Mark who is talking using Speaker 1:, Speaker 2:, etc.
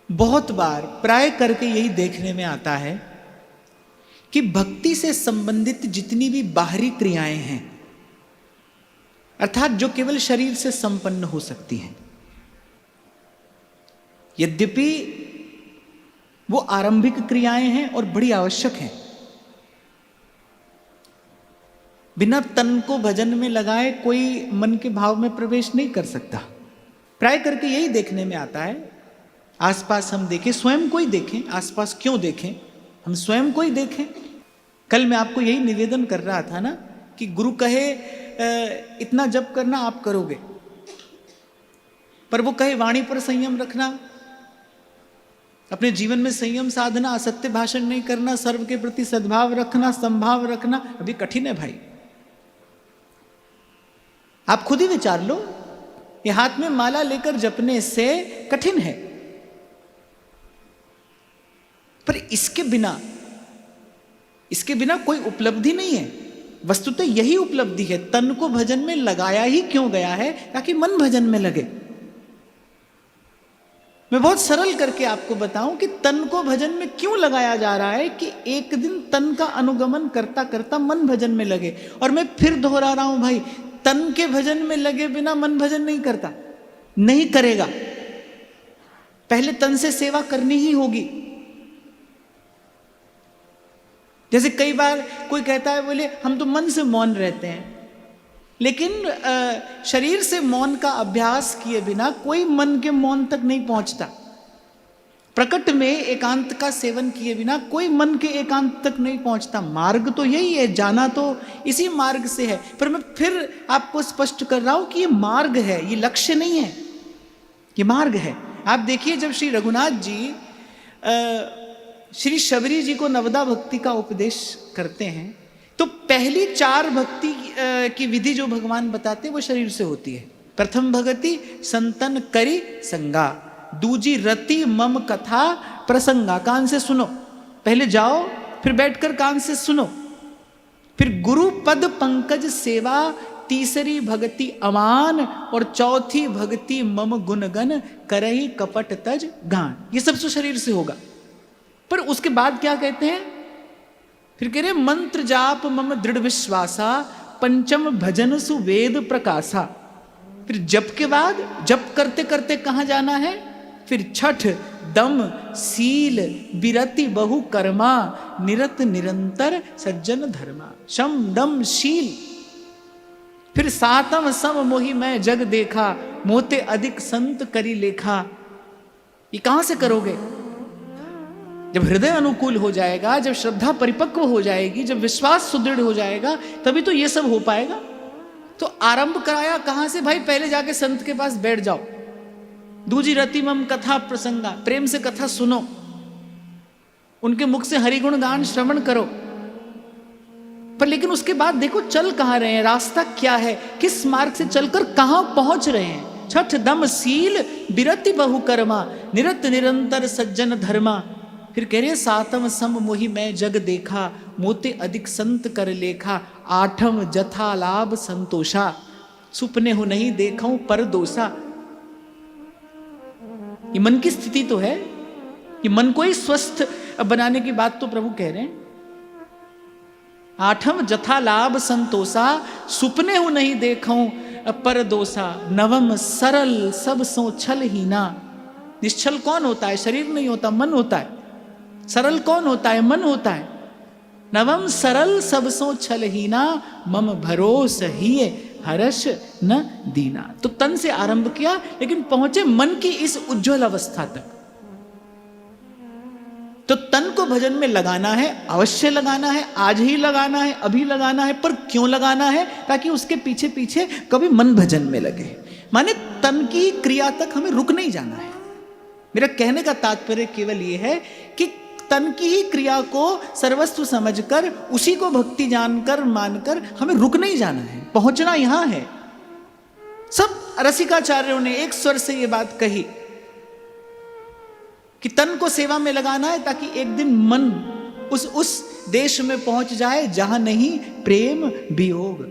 Speaker 1: बहुत बार प्राय करके यही देखने में आता है कि भक्ति से संबंधित जितनी भी बाहरी क्रियाएं हैं, अर्थात जो केवल शरीर से संपन्न हो सकती हैं, यद्यपि वो आरंभिक क्रियाएं हैं और बड़ी आवश्यक हैं, बिना तन को भजन में लगाए कोई मन के भाव में प्रवेश नहीं कर सकता। प्राय करके यही देखने में आता है। आसपास हम देखें, स्वयं को ही देखें, आसपास क्यों देखें, हम स्वयं को ही देखें। कल मैं आपको यही निवेदन कर रहा था ना कि गुरु कहे इतना जप करना आप करोगे, पर वो कहे वाणी पर संयम रखना, अपने जीवन में संयम साधना, असत्य भाषण नहीं करना, सर्व के प्रति सद्भाव रखना, संभाव रखना, अभी कठिन है भाई। आप खुद ही विचार लो, ये हाथ में माला लेकर जपने से कठिन है, पर इसके बिना कोई उपलब्धि नहीं है। वस्तुतः यही उपलब्धि है। तन को भजन में लगाया ही क्यों गया है? ताकि मन भजन में लगे। मैं बहुत सरल करके आपको बताऊं कि तन को भजन में क्यों लगाया जा रहा है कि एक दिन तन का अनुगमन करता करता मन भजन में लगे। और मैं फिर दोहरा रहा हूं भाई, तन के भजन में लगे बिना मन भजन नहीं करता, नहीं करेगा। पहले तन से सेवा करनी ही होगी। जैसे कई बार कोई कहता है, बोले हम तो मन से मौन रहते हैं, लेकिन शरीर से मौन का अभ्यास किए बिना कोई मन के मौन तक नहीं पहुंचता। प्रकट में एकांत का सेवन किए बिना कोई मन के एकांत तक नहीं पहुंचता। मार्ग तो यही है, जाना तो इसी मार्ग से है। पर मैं फिर आपको स्पष्ट कर रहा हूं कि ये मार्ग है, ये लक्ष्य नहीं है, ये मार्ग है। आप देखिए, जब श्री रघुनाथ जी श्री शबरी जी को नवदा भक्ति का उपदेश करते हैं, तो पहली 4 भक्ति की विधि जो भगवान बताते हैं वो शरीर से होती है। प्रथम भगति संतन करी संगा, दूजी रति मम कथा प्रसंगा। कान से सुनो, पहले जाओ, फिर बैठकर कान से सुनो। फिर गुरु पद पंकज सेवा, तीसरी भक्ति अमान, और चौथी भक्ति मम गुणगन करही कपट तज गान। ये सब तो शरीर से होगा। पर उसके बाद क्या कहते हैं? फिर कह रहे मंत्र जाप मम दृढ़ विश्वासा, पंचम भजन सुवेद प्रकाशा। फिर जप के बाद, जप करते करते कहां जाना है? फिर छठ दम सील विरति बहु कर्मा, निरत निरंतर सज्जन धर्मा। शम दम शील। फिर सातम सम मोहि मैं जग देखा, मोते अधिक संत करी लेखा। ये कहां से करोगे? जब हृदय अनुकूल हो जाएगा, जब श्रद्धा परिपक्व हो जाएगी, जब विश्वास सुदृढ़ हो जाएगा, तभी तो ये सब हो पाएगा। तो आरंभ कराया कहां से भाई? पहले जाके संत के पास बैठ जाओ। दूजी रतिमम कथा प्रसंगा, प्रेम से कथा सुनो, उनके मुख से हरिगुण गान श्रवण करो। पर लेकिन उसके बाद देखो चल कहां रहे हैं, रास्ता क्या है, किस मार्ग से चलकर कहां पहुंच रहे हैं। छठ दम सील विरति बहु कर्मा, निरत निरंतर सज्जन धर्मा। फिर कह रहे सातम सम मोहि मैं जग देखा, मोते अधिक संत कर लेखा। आठम जथा लाभ संतोषा, सुपने हो नहीं देखूं पर दोषा। ये मन की स्थिति तो है, ये मन को ही स्वस्थ बनाने की बात तो प्रभु कह रहे हैं। आठम जथा लाभ संतोषा, सुपने हो नहीं देखूं पर दोषा। नवम सरल सब सो छल हीना। निश्चल कौन होता है? शरीर नहीं होता, मन होता है। सरल कौन होता है? मन होता है। नवम सरल सबसो छलहीना, मम भरोस ही हर्ष न दीना। तो तन से आरंभ किया, लेकिन पहुंचे मन की इस उज्जवल अवस्था तक। तो तन को भजन में लगाना है, अवश्य लगाना है, आज ही लगाना है, अभी लगाना है। पर क्यों लगाना है? ताकि उसके पीछे पीछे कभी मन भजन में लगे। माने तन की क्रिया तक हमें रुक नहीं जाना है। मेरा कहने का तात्पर्य केवल ये है कि तन की ही क्रिया को सर्वस्व समझकर, उसी को भक्ति जानकर मानकर हमें रुक नहीं जाना है, पहुंचना यहां है। सब रसिकाचार्यों ने एक स्वर से ये बात कही कि तन को सेवा में लगाना है, ताकि एक दिन मन उस देश में पहुंच जाए जहां नहीं प्रेम वियोग।